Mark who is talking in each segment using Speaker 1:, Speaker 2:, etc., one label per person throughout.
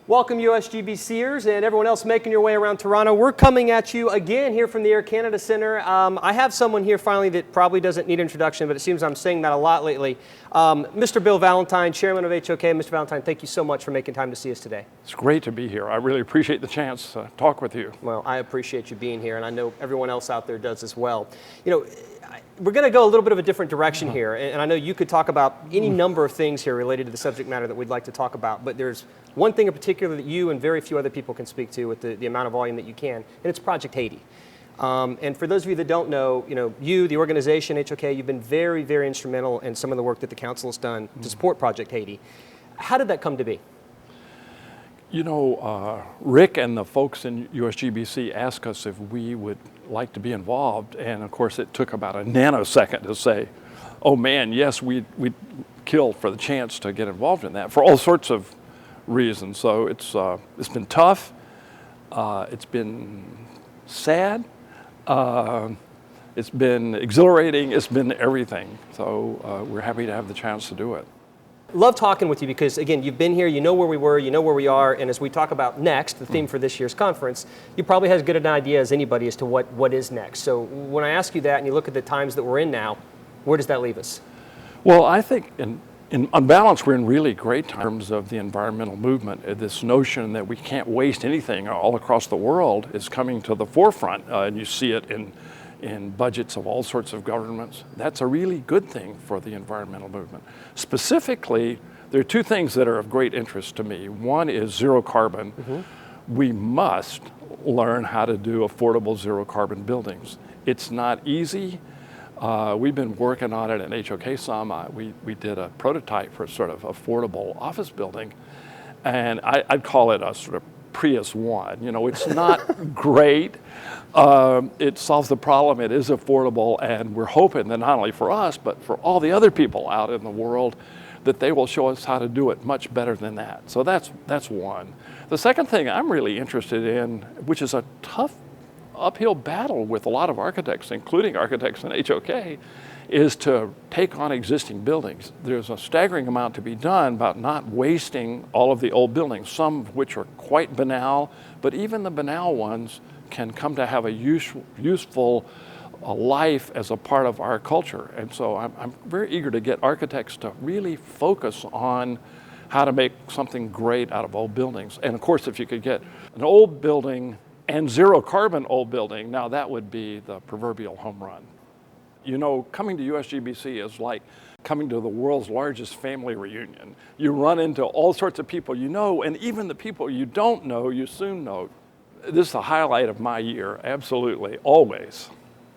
Speaker 1: Welcome USGBCers and everyone else making your way around Toronto. We're coming at you again here from the Air Canada Centre. I have someone here finally that probably doesn't need introduction, but it seems I'm saying that a lot lately. Mr. Bill Valentine, Chairman of HOK. Mr. Valentine, thank you so much for making time to see us today.
Speaker 2: It's great to be here. I really appreciate the chance to talk with you.
Speaker 1: Well, I appreciate you being here, and I know everyone else out there does as well. You know, we're going to go a little bit of a different direction here, and I know you could talk about any number of things here related to the subject matter that we'd like to talk about, but there's one thing in particular that you and very few other people can speak to with the amount of volume that you can, and it's Project Haiti. And for those of you that don't know, you, the organization, HOK, you've been very, very instrumental in some of the work that the council has done to support Project Haiti. How did that come to be?
Speaker 2: You know, Rick and the folks in USGBC asked us if we would like to be involved, and of course it took about a nanosecond to say, oh man, yes, we'd kill for the chance to get involved in that for all sorts of reasons. So it's been tough, it's been sad, it's been exhilarating, it's been everything. So we're happy to have the chance to do it.
Speaker 1: Love talking with you because, again, you've been here, you know where we were, you know where we are, and as we talk about next, the theme for this year's conference, you probably have as good an idea as anybody as to what is next. So when I ask you that and you look at the times that we're in now, where does that leave us?
Speaker 2: Well, I think on balance, we're in really great terms of the environmental movement. This notion that we can't waste anything all across the world is coming to the forefront, and you see it in budgets of all sorts of governments. That's a really good thing for the environmental movement. Specifically, there are two things that are of great interest to me. One is zero carbon. We must learn how to do affordable zero carbon buildings. It's not easy. We've been working on it at HOK some. We did a prototype for sort of affordable office building, and I'd call it a sort of Prius 1. You know, it's not great. It solves the problem. It is affordable, and we're hoping that not only for us, but for all the other people out in the world, that they will show us how to do it much better than that. So that's one. The second thing I'm really interested in, which is a tough uphill battle with a lot of architects, including architects in HOK, is to take on existing buildings. There's a staggering amount to be done about not wasting all of the old buildings, some of which are quite banal, but even the banal ones can come to have a useful life as a part of our culture. And so I'm very eager to get architects to really focus on how to make something great out of old buildings. And of course, if you could get an old building and zero carbon old building, now that would be the proverbial home run. You know, coming to USGBC is like coming to the world's largest family reunion. You run into all sorts of people you know, and even the people you don't know, you soon know. This is the highlight of my year, absolutely, always.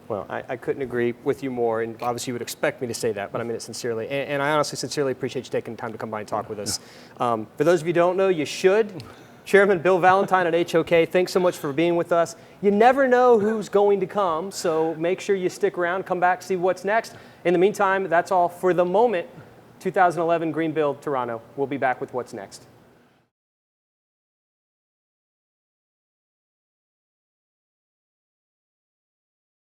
Speaker 1: Well, I couldn't agree with you more, and obviously you would expect me to say that, but I mean it sincerely. And I honestly, sincerely appreciate you taking the time to come by and talk with us. For those of you who don't know, you should. Chairman Bill Valentine at HOK, thanks so much for being with us. You never know who's going to come, so make sure you stick around, come back, see what's next. In the meantime, that's all for the moment. 2011 Greenbuild, Toronto. We'll be back with what's next.